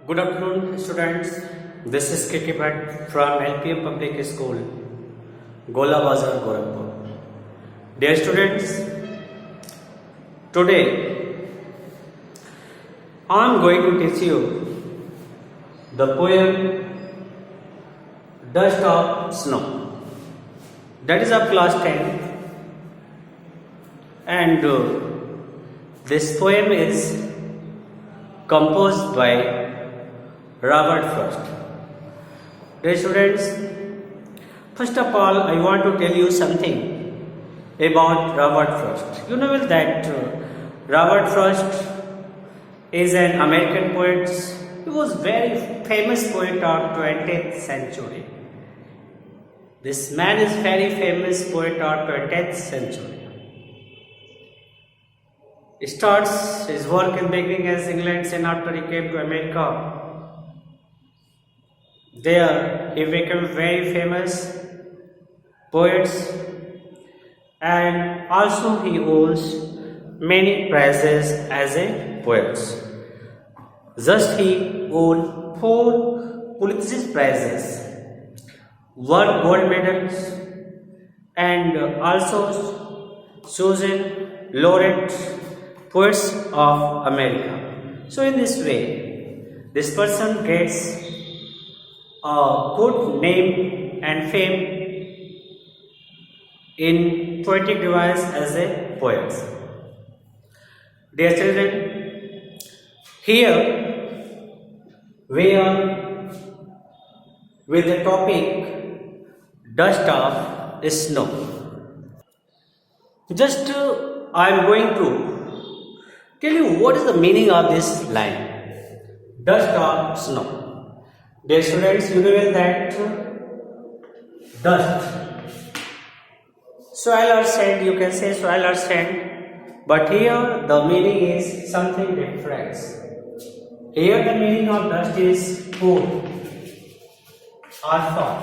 Good afternoon, students. This is KK Bhatt from LPM Public School, Gola Bazar, Gorakhpur. Dear students, today I am going to teach you the poem Dust of Snow. That is of class 10, and this poem is composed by Robert Frost. Dear students, first of all, I want to tell you something about Robert Frost. You know that Robert Frost is an American poet. He was very famous poet of 20th century. This man is very famous poet of 20th century. He starts his work in beginning as England, and after he came to America. There he became very famous poet, and also he owns many prizes as a poet. Just he won 4 Pulitzer prizes, 1 gold medals, and also chosen laureate poets of America. So in this way, this person gets a good name and fame in poetic device as a poet. Dear children, here we are with the topic dust of snow. Just I am going to tell you what is the meaning of this line, dust of snow. Dear students, you know that dust, soil or sand, you can say soil or sand, but here the meaning is something different. Here the meaning of dust is cold or fall.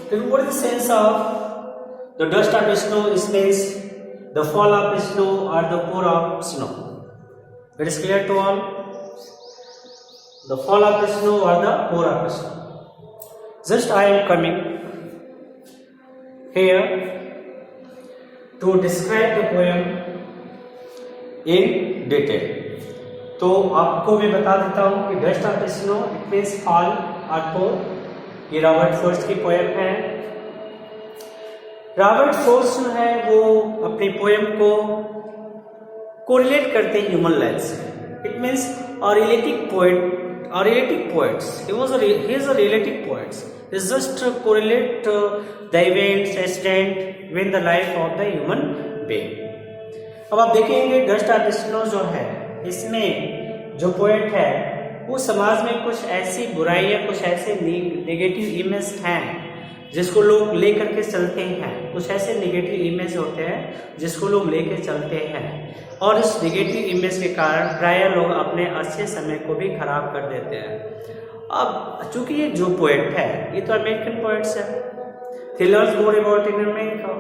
Then what is the sense of the dust of snow? It means the fall of snow or the pour of snow. It is clear to all? The fall of the snow or the pour of snow. Just I am coming here to describe the poem in detail. तो आपको मैं बता देता हूँ कि dust of snow it means fall और पोर। ये Robert Frost की पोएम है। रॉबर्ट फ्रॉस्ट जो है वो अपनी पोएम को कोरिलेट करते हैं ह्यूमन लाइफ से। It means relative poet or relative poets. He is a relative poet. He just correlate the events, incident with the life of the human being. अब आप देखेंगे डस्ट ऑफ स्नो जो है, इसमें जो पोएट है वो समाज में कुछ ऐसी बुराइयां, कुछ ऐसे नेगेटिव इमेज हैं जिसको लोग लेकर के चलते हैं। कुछ ऐसे नेगेटिव इमेज होते हैं जिसको लोग लेकर चलते हैं, और इस नेगेटिव इमेज के कारण प्राय लोग अपने अच्छे समय को भी खराब कर देते हैं। अब चूंकि ये जो पोएट है ये तो अमेरिकन पोएट्स है। He learns more about in America.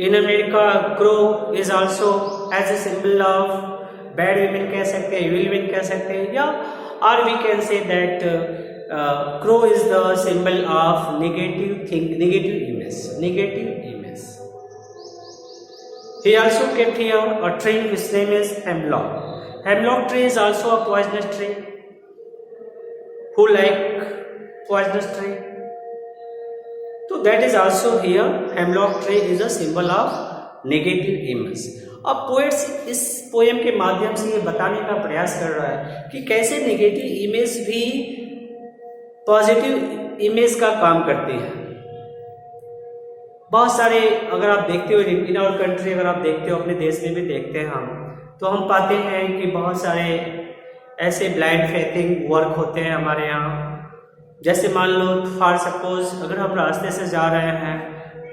In America, crow is also as a symbol of bad women कह सकते हैं, evil women कह सकते हैं, या or we can say that crow is the symbol of negative image. He also kept here a tree which name is hemlock. Hemlock tree is also a poisonous tree. Who like poisonous tree? So that is also here. Hemlock tree is a symbol of negative image. अब poets इस poem के माध्यम से ये बताने का प्रयास कर रहा है कि कैसे नेगेटिव इमेज भी पॉजिटिव इमेज का काम करती है। बहुत सारे अगर आप देखते हो इन आवर कंट्री, अगर आप देखते हो अपने देश में भी देखते हैं हम, तो हम पाते हैं कि बहुत सारे ऐसे ब्लाइंड फेथिंग वर्क होते हैं हमारे यहाँ। जैसे मान लो फॉर सपोज अगर हम रास्ते से जा रहे हैं,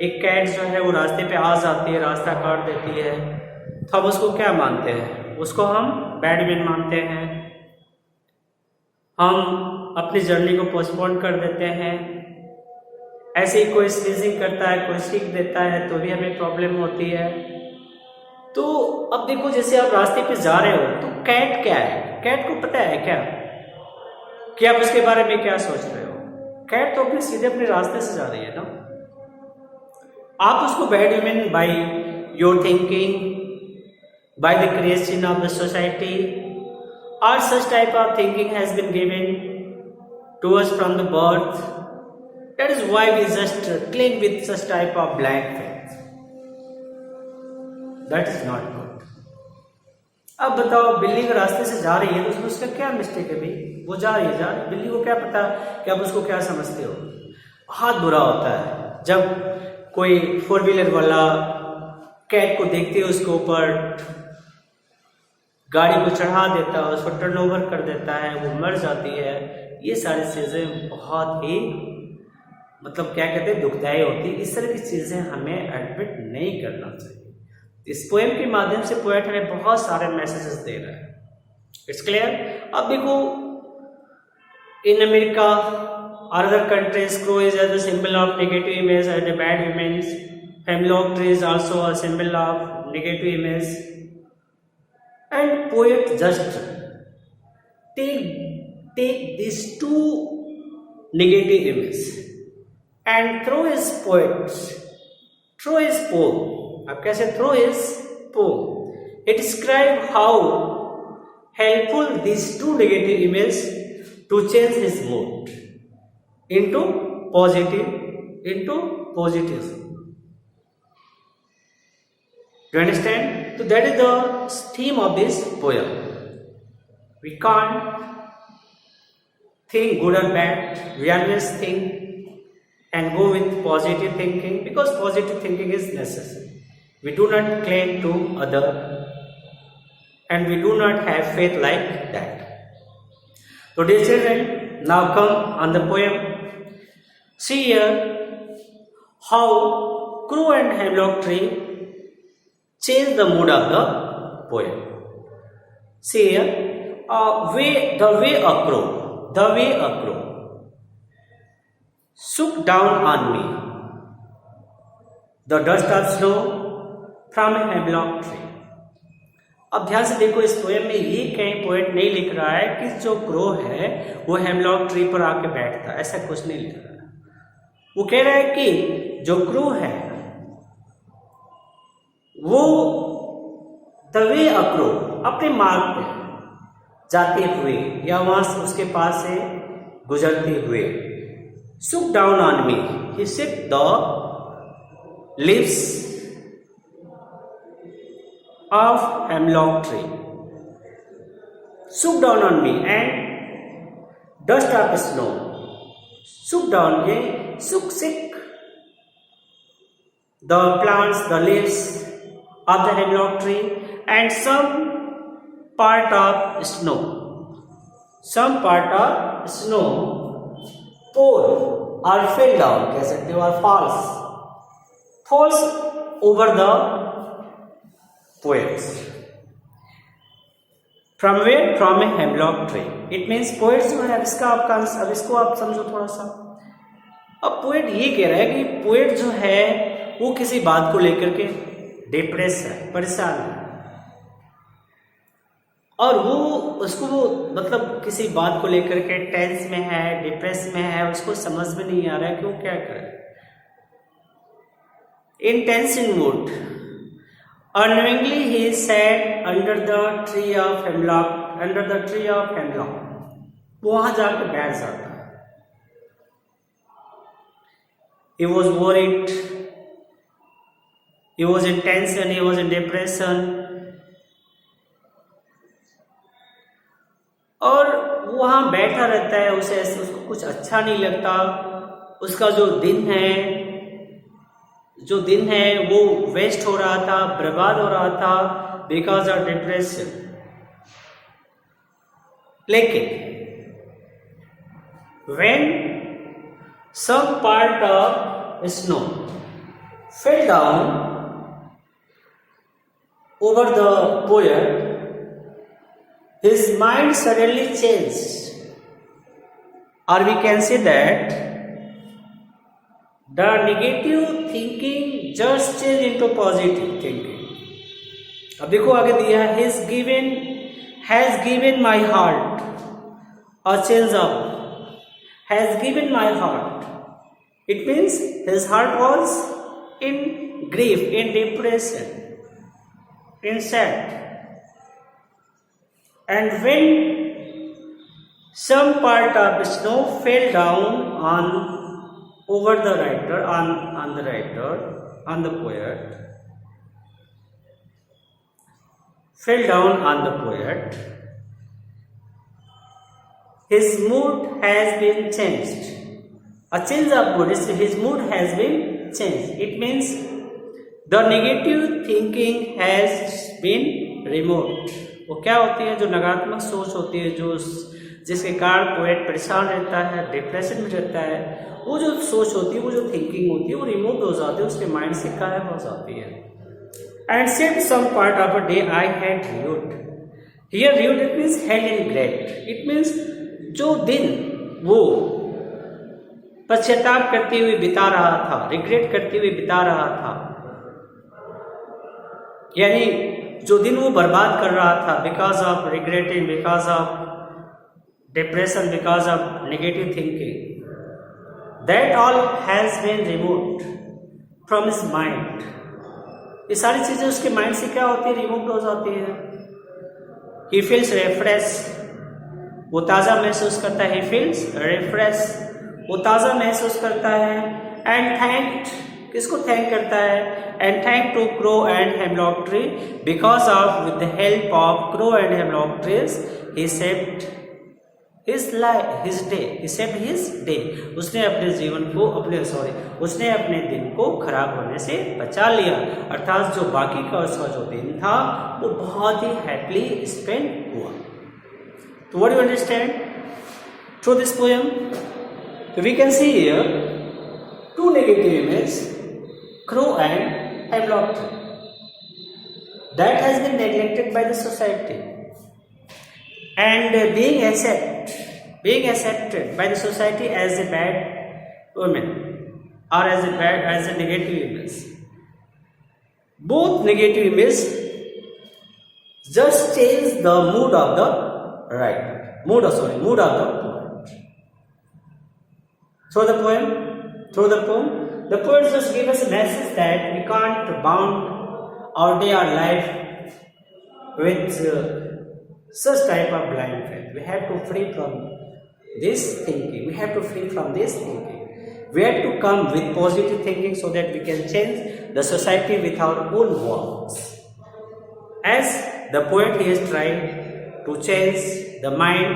एक कैट जो है वो रास्ते पे आ जाती है, रास्ता काट देती है, तो हम उसको क्या मानते हैं? उसको हम बैड मैन मानते हैं। हम अपनी जर्नी को पोस्टपोन कर देते हैं। ऐसे ही कोई स्नीजिंग करता है, कोई सीख देता है तो भी हमें प्रॉब्लम होती है। तो अब देखो जैसे आप रास्ते पे जा रहे हो तो कैट क्या है, कैट को पता है क्या कि आप उसके बारे में क्या सोच रहे हो? कैट तो सीधे अपने रास्ते से जा रही है ना। आप उसको bad human by your thinking, by the creation of the society, और such type of thinking has been given to us from the birth. That is why we just cling with such type of blind faith. That is not good. अब बताओ, बिल्ली के रास्ते से जा रही है तो उसमें उसका क्या मिस्टेक है भाई? वो जा रही है, बिल्ली को क्या पता कि आप उसको क्या समझते हो? बहुत बुरा होता है जब कोई 4 व्हीलर वाला कैट को देखते हो उसके ऊपर गाड़ी को चढ़ा देता है, उसको टर्न ओवर कर देता है, वो मर जाती है। ये सारी चीज़ें बहुत ही मतलब क्या कहते हैं, दुखदायी होती है। इस तरह की चीज़ें हमें एडमिट नहीं करना चाहिए। इस पोएम के माध्यम से पोएट हमें बहुत सारे मैसेजेस दे रहा है। It's clear. अब देखो, इन अमेरिका और other countries, crow is as a symbol of negative image and a bad image. Hemlock tree is also a symbol of negative image. And poet just take these two negative images and throw his poems, throw his poem. अब कैसे throw his poem? It describe how helpful these two negative images to change his mood into positive. Do you understand? So that is the theme of this poem. We can't think good or bad. We always think and go with positive thinking, because positive thinking is necessary. We do not cling to other, and we do not have faith like that. So dear children, now come on the poem. See here how crow and hemlock tree change the mood of the poem. See here, the way a crow shook down on me the dust of snow from a hemlock tree. अब ध्यान से देखो, इस poem में ये कहीं poet नहीं लिख रहा है कि जो क्रो है वो हेमलॉक ट्री पर आके बैठता, ऐसा कुछ नहीं लिख रहा है। वो कह रहा है कि जो क्रो है वो द वे अ क्रो, अपने मार्ग पे जाते हुए या वहां से उसके पास से गुजरते हुए, shook down on me, he sit the leaves of hemlock tree, shook down on me and dust of snow, shook down, sick the plants, the leaves of the hemlock tree, and some part of snow pour or fell down, कह सकते हो, or falls over the poets. From where? From a hemlock tree. It means poets जो है, अब इसको आप समझो थोड़ा सा। अब पोएट ये कह रहा है कि पोएट जो है वो किसी बात को लेकर के डिप्रेस है, परेशान है, और उसको मतलब किसी बात को लेकर के टेंस में है, डिप्रेस में है, उसको समझ में नहीं आ रहा है कि वो क्या करे। Intense in mood, unknowingly he sat under the tree of hemlock, वो वहां जाकर बैठ जाता है। He was worried, he was in tension, he was in depression, और वो वहां बैठा रहता है, उसको कुछ अच्छा नहीं लगता। उसका जो दिन है वो वेस्ट हो रहा था, बर्बाद हो रहा था, बिकॉज ऑफ डिप्रेशन। लेकिन when some part of snow fell down over the poet, his mind suddenly changed, or we can say that the negative thinking just changed into positive thinking. अब देखो आगे दिया, he is given has given my heart a change up. Has given my heart. It means his heart was in grief, in depression, in sad. And when some part of snow fell down on over the writer, on the writer, on the poet, fell down on the poet, his mood has been changed. A change of mood, his mood has been changed. It means the negative thinking has been removed. वो क्या होती है? जो नकारात्मक सोच होती है, जो जिसके कारण पोएट परेशान रहता है, डिप्रेशन में रहता है, वो जो सोच होती है, वो जो थिंकिंग होती है, वो रिमूव हो जाती है, उसके माइंड से गायब हो जाती है. And said some part of a day I had rued. Here rued it means held in regret. It means जो दिन वो पश्चाताप करते हुए बिता रहा था, रिग्रेट करते हुए बिता रहा था, यानी जो दिन वो बर्बाद कर रहा था, because of regretting, because of depression, because of negative thinking, that all has been removed from his mind. ये सारी चीजें उसके माइंड से क्या होती है? रिमूव हो जाती है. ही फील्स रिफ्रेश, वो ताज़ा महसूस करता है. ही फील्स रिफ्रेश, वो ताज़ा महसूस करता है. एंड थैंक, किसको थैंक करता है? And thank to crow and hemlock tree, because of with the help of crow and hemlock trees he saved his life, his day, he saved his day. उसने अपने जीवन को, उसने अपने दिन को खराब होने से बचा लिया. अर्थात जो बाकी का उसका जो दिन था वो बहुत ही हैप्पीली स्पेंड हुआ. तो what you understand through this poem? We can see here two negative image, crow and hemlock tree, that has been neglected by the society, and being accepted by the society as a bad woman or as a negative image. Both negative images just change the mood of the writer, mood of the poet. Through the poem, the poet just give us a message that we can't bound our day or life with such type of blind faith. We have to free from this thinking. We have to free from this thinking. We have to come with positive thinking so that we can change the society with our own words. As the poet is trying to change the mind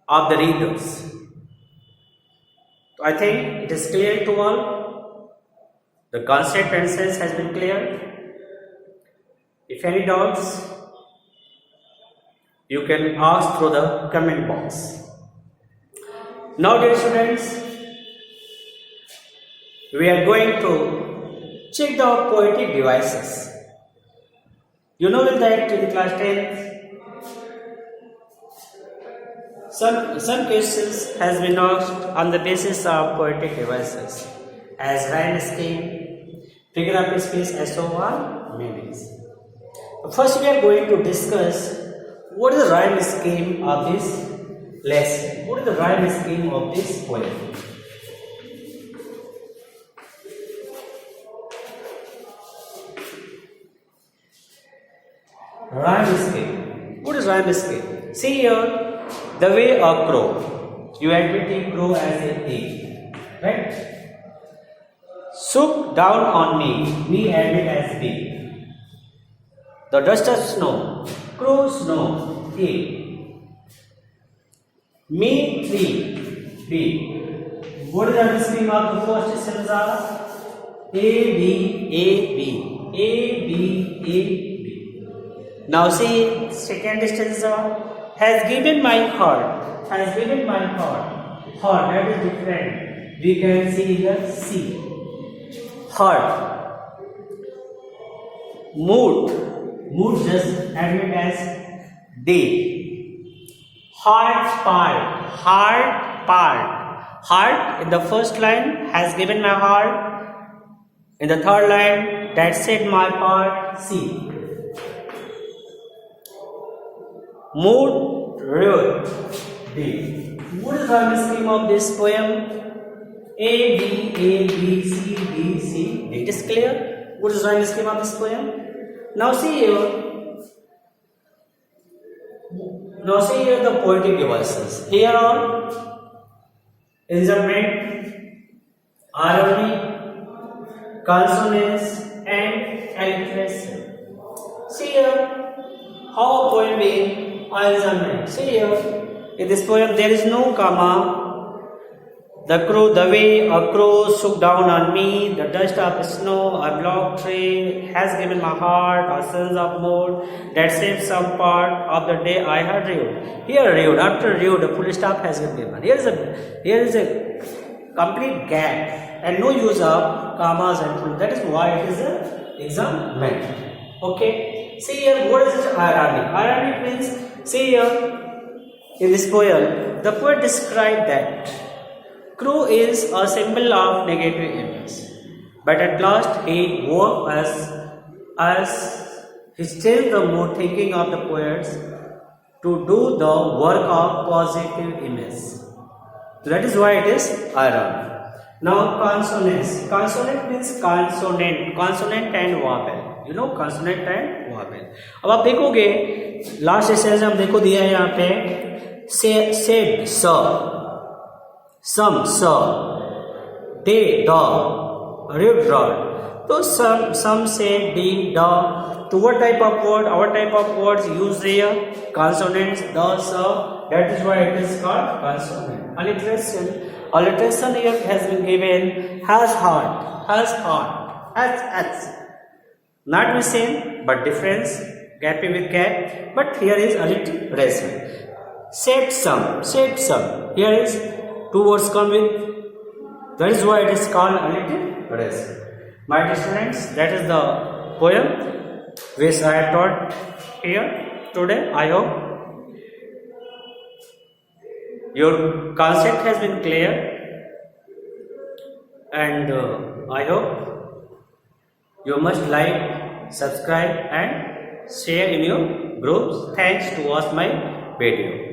of the readers. I think it is clear to all. The concept and sense has been clear. If any doubts, you can ask through the comment box. Now, dear students, we are going to check the poetic devices. You know that in class 10th, some questions has been asked on the basis of poetic devices as rhyme scheme, figure of speech, and so on, meanings. First, we are going to discuss what is the rhyme scheme of this lesson. What is the rhyme scheme of this poem? Rhyme scheme. What is rhyme scheme? See here. The way a crow, you admit a crow as a egg, right? Shook down on me admit as B. The dust of snow, crow snow, A. Me tree, B. What is the scheme of the first stanza? A B A B A B A B. Now see second stanza. Has given my heart, heart, that is different. We can see the C. Heart. Mood just admit as D. Heart in the first line has given my heart. In the third line, that said my part, C. mood, rude. D. What is the rhyme scheme of this poem? A, B, C, D, C. It is clear. What is the rhyme scheme of this poem? Now see here. Now see here the poetic devices. Here are instrument, irony, consonance, and alliteration. See here how a poem is instrument. See here in this poem there is no comma. The way a crow shook down on me, the dust of snow, a block tree has given my heart a sense of mood that shapes some part of the day I had rude. Here rude, after rude, a full stop has been given. Here is a complete gap and no use of commas and full. That is why it is an example. Okay. See here, what is it? Ironic. Ironic means, see here, in this poem, the poet described that crow is a symbol of negative image, but at last he woke as he changed the mood, thinking of the poets to do the work of positive image. So that is why it is ironic. Now consonants. Consonant means consonant and vowel. You know consonant and vowel. अब आप देखोगे last session में हम देखो दिया है यहाँ पे said some they da read rod. So some say d da. To what type of word? Our type of words used here consonants the sa. That is why it is called consonant. Alliteration here has been given has heart. Not the same but difference. Gap with gap. But here is alliteration. Said some. Here is two words come with. That is why it is called alliteration. My dear students, that is the poem which I have taught here today. I hope your concept has been clear, and I hope you must like, subscribe, and share in your groups. Thanks to watch my video.